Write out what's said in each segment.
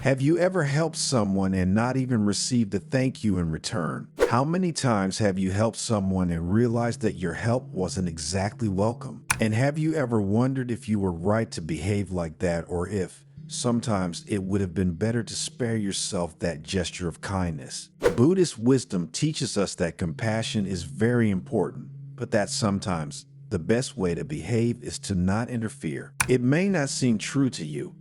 Have you ever helped someone and not even received a thank you in return? How many times have you helped someone and realized that your help wasn't exactly welcome? And have you ever wondered if you were right to behave like that, or if sometimes it would have been better to spare yourself that gesture of kindness? Buddhist wisdom teaches us that compassion is very important, but that sometimes the best way to behave is to not interfere. It may not seem true to you,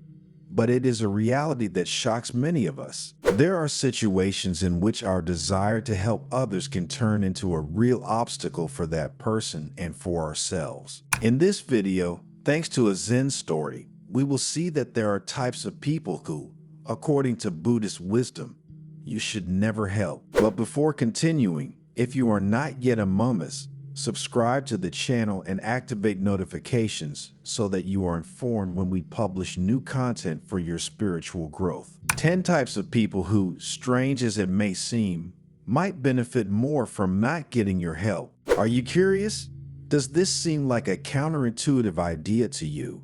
but it is a reality that shocks many of us. There are situations in which our desire to help others can turn into a real obstacle for that person and for ourselves. In this video, thanks to a Zen story, we will see that there are types of people who, according to Buddhist wisdom, you should never help. But before continuing, if you are not yet among us, subscribe to the channel and activate notifications so that you are informed when we publish new content for your spiritual growth. 10 types of people who, strange as it may seem, might benefit more from not getting your help. Are you curious? Does this seem like a counterintuitive idea to you?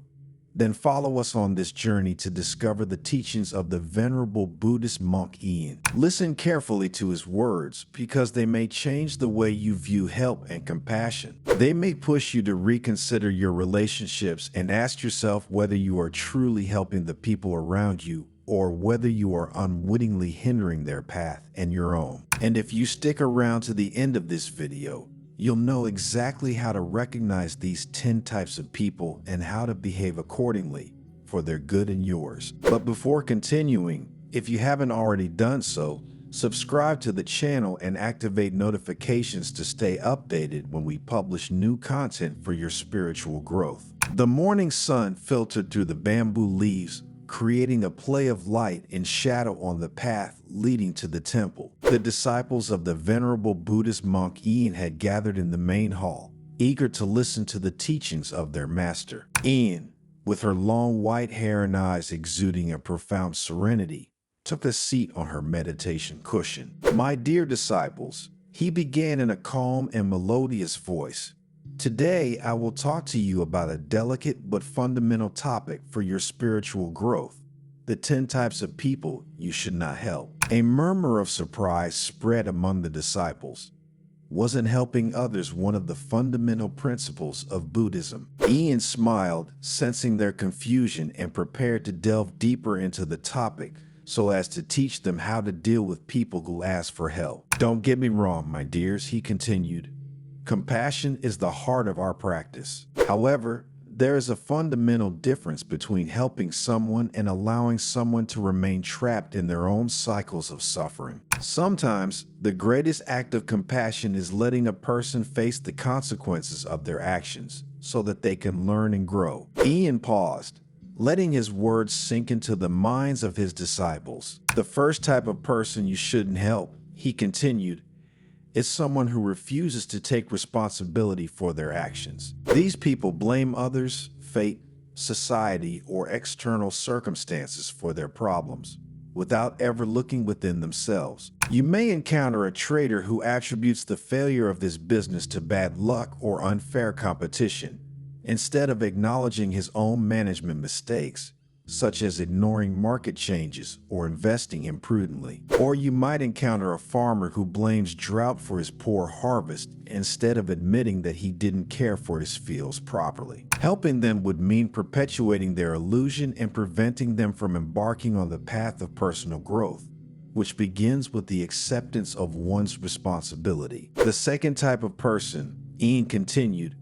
Then follow us on this journey to discover the teachings of the venerable Buddhist monk Eien. Listen carefully to his words because they may change the way you view help and compassion. They may push you to reconsider your relationships and ask yourself whether you are truly helping the people around you or whether you are unwittingly hindering their path and your own. And if you stick around to the end of this video, you'll know exactly how to recognize these 10 types of people and how to behave accordingly for their good and yours. But before continuing, if you haven't already done so, subscribe to the channel and activate notifications to stay updated when we publish new content for your spiritual growth. The morning sun filtered through the bamboo leaves, creating a play of light and shadow on the path leading to the temple. The disciples of the venerable Buddhist monk Eien had gathered in the main hall, eager to listen to the teachings of their master. Eien, with her long white hair and eyes exuding a profound serenity, took a seat on her meditation cushion. "My dear disciples," he began in a calm and melodious voice, "today I will talk to you about a delicate but fundamental topic for your spiritual growth: the 10 types of people you should not help." A murmur of surprise spread among the disciples. Wasn't helping others one of the fundamental principles of Buddhism? Eien smiled, sensing their confusion, and prepared to delve deeper into the topic so as to teach them how to deal with people who ask for help. "Don't get me wrong, my dears," he continued. "Compassion is the heart of our practice. However, there is a fundamental difference between helping someone and allowing someone to remain trapped in their own cycles of suffering. Sometimes, the greatest act of compassion is letting a person face the consequences of their actions so that they can learn and grow." Eien paused, letting his words sink into the minds of his disciples. "The first type of person you shouldn't help," he continued, "is someone who refuses to take responsibility for their actions. These people blame others, fate, society, or external circumstances for their problems, without ever looking within themselves. You may encounter a trader who attributes the failure of his business to bad luck or unfair competition, instead of acknowledging his own management mistakes, such as ignoring market changes or investing imprudently. Or you might encounter a farmer who blames drought for his poor harvest instead of admitting that he didn't care for his fields properly. Helping them would mean perpetuating their illusion and preventing them from embarking on the path of personal growth, which begins with the acceptance of one's responsibility. "The second type of person," Eien continued,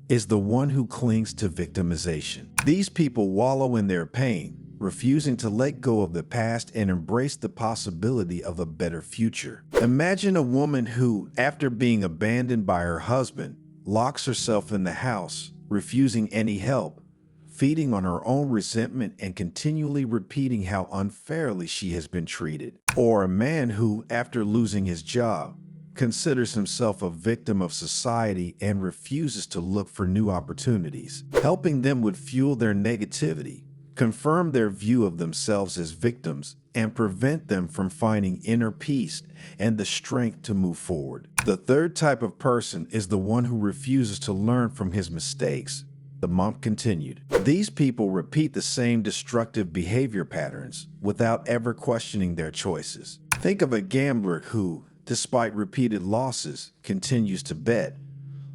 "is the one who clings to victimization. These people wallow in their pain, refusing to let go of the past and embrace the possibility of a better future. Imagine a woman who, after being abandoned by her husband, locks herself in the house, refusing any help, feeding on her own resentment and continually repeating how unfairly she has been treated. Or a man who, after losing his job, considers himself a victim of society and refuses to look for new opportunities. Helping them would fuel their negativity, confirm their view of themselves as victims, and prevent them from finding inner peace and the strength to move forward. The third type of person is the one who refuses to learn from his mistakes, The monk continued. These people repeat the same destructive behavior patterns without ever questioning their choices. Think of a gambler who, despite repeated losses, continues to bet,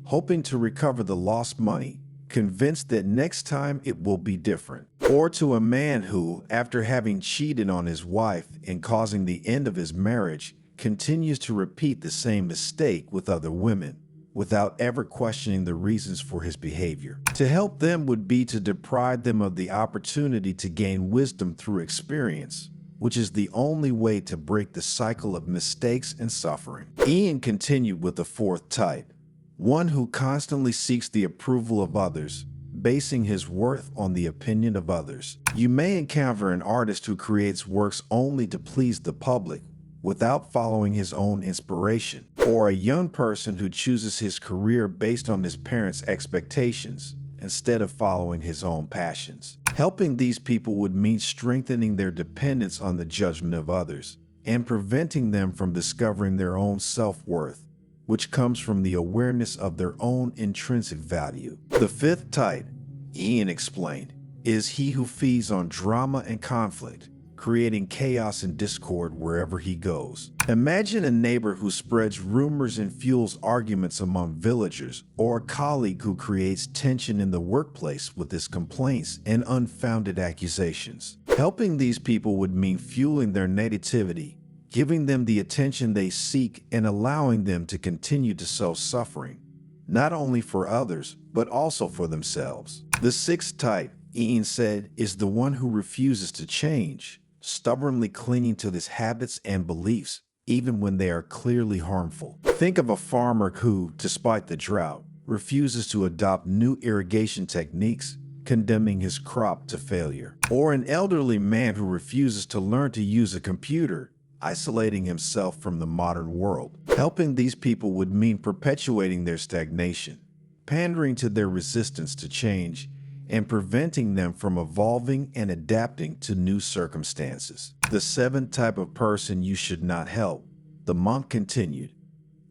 hoping to recover the lost money, convinced that next time it will be different. Or to a man who, after having cheated on his wife and causing the end of his marriage, continues to repeat the same mistake with other women, without ever questioning the reasons for his behavior. To help them would be to deprive them of the opportunity to gain wisdom through experience, which is the only way to break the cycle of mistakes and suffering. Eien continued with the fourth type, one who constantly seeks the approval of others, basing his worth on the opinion of others. You may encounter an artist who creates works only to please the public, without following his own inspiration, or a young person who chooses his career based on his parents' expectations instead of following his own passions. Helping these people would mean strengthening their dependence on the judgment of others and preventing them from discovering their own self-worth, which comes from the awareness of their own intrinsic value. The fifth type, Eien explained, is he who feeds on drama and conflict, creating chaos and discord wherever he goes. Imagine a neighbor who spreads rumors and fuels arguments among villagers, or a colleague who creates tension in the workplace with his complaints and unfounded accusations. Helping these people would mean fueling their negativity, giving them the attention they seek, and allowing them to continue to sow suffering, not only for others, but also for themselves. The sixth type, Eien said, is the one who refuses to change, stubbornly clinging to his habits and beliefs, even when they are clearly harmful. Think of a farmer who, despite the drought, refuses to adopt new irrigation techniques, condemning his crop to failure. Or an elderly man who refuses to learn to use a computer, isolating himself from the modern world. Helping these people would mean perpetuating their stagnation, pandering to their resistance to change, and preventing them from evolving and adapting to new circumstances. The seventh type of person you should not help, the monk continued,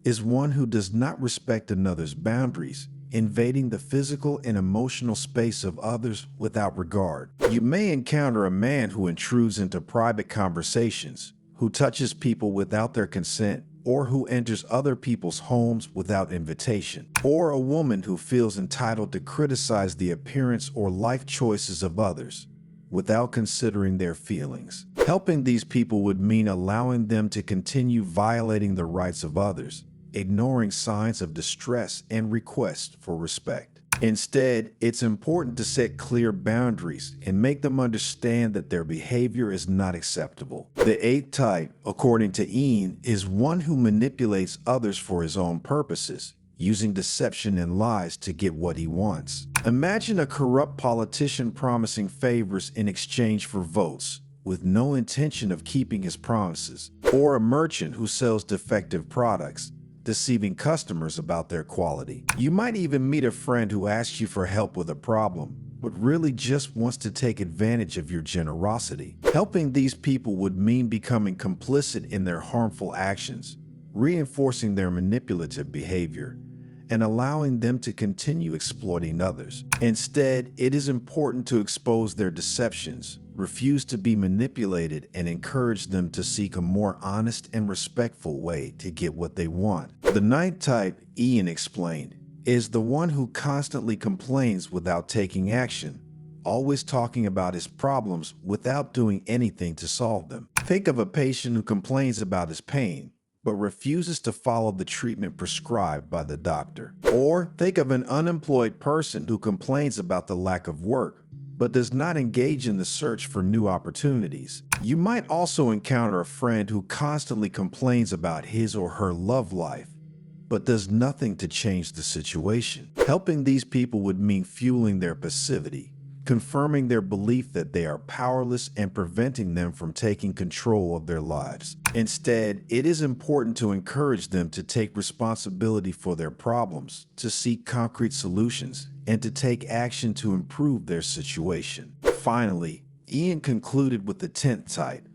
is one who does not respect another's boundaries, invading the physical and emotional space of others without regard. You may encounter a man who intrudes into private conversations, who touches people without their consent, or who enters other people's homes without invitation, or a woman who feels entitled to criticize the appearance or life choices of others without considering their feelings. Helping these people would mean allowing them to continue violating the rights of others, ignoring signs of distress and requests for respect. Instead, it's important to set clear boundaries and make them understand that their behavior is not acceptable. The eighth type, according to Eien, is one who manipulates others for his own purposes, using deception and lies to get what he wants. Imagine a corrupt politician promising favors in exchange for votes, with no intention of keeping his promises, or a merchant who sells defective products, deceiving customers about their quality. You might even meet a friend who asks you for help with a problem, but really just wants to take advantage of your generosity. Helping these people would mean becoming complicit in their harmful actions, reinforcing their manipulative behavior, and allowing them to continue exploiting others. Instead, it is important to expose their deceptions, refuse to be manipulated, and encourage them to seek a more honest and respectful way to get what they want. The ninth type, Eien explained, is the one who constantly complains without taking action, always talking about his problems without doing anything to solve them. Think of a patient who complains about his pain, but refuses to follow the treatment prescribed by the doctor. Or think of an unemployed person who complains about the lack of work, but does not engage in the search for new opportunities. You might also encounter a friend who constantly complains about his or her love life, but does nothing to change the situation. Helping these people would mean fueling their passivity, confirming their belief that they are powerless and preventing them from taking control of their lives. Instead, it is important to encourage them to take responsibility for their problems, to seek concrete solutions, and to take action to improve their situation. Finally, Eien concluded with the 10th type,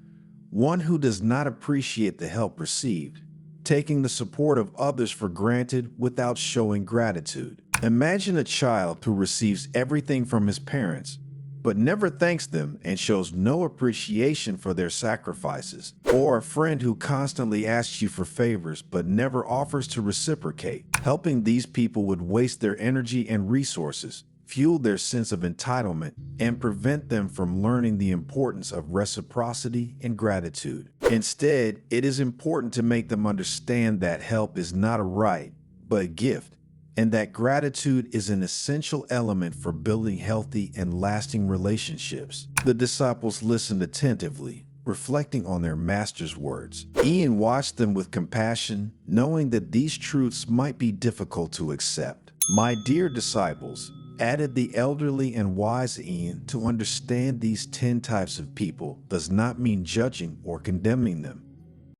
one who does not appreciate the help received, taking the support of others for granted without showing gratitude. Imagine a child who receives everything from his parents, but never thanks them and shows no appreciation for their sacrifices, or a friend who constantly asks you for favors but never offers to reciprocate. Helping these people would waste their energy and resources, fuel their sense of entitlement, and prevent them from learning the importance of reciprocity and gratitude. Instead, it is important to make them understand that help is not a right, but a gift, and that gratitude is an essential element for building healthy and lasting relationships. The disciples listened attentively, reflecting on their master's words. Eien watched them with compassion, knowing that these truths might be difficult to accept. "My dear disciples," added the elderly and wise Eien, "to understand these 10 types of people does not mean judging or condemning them.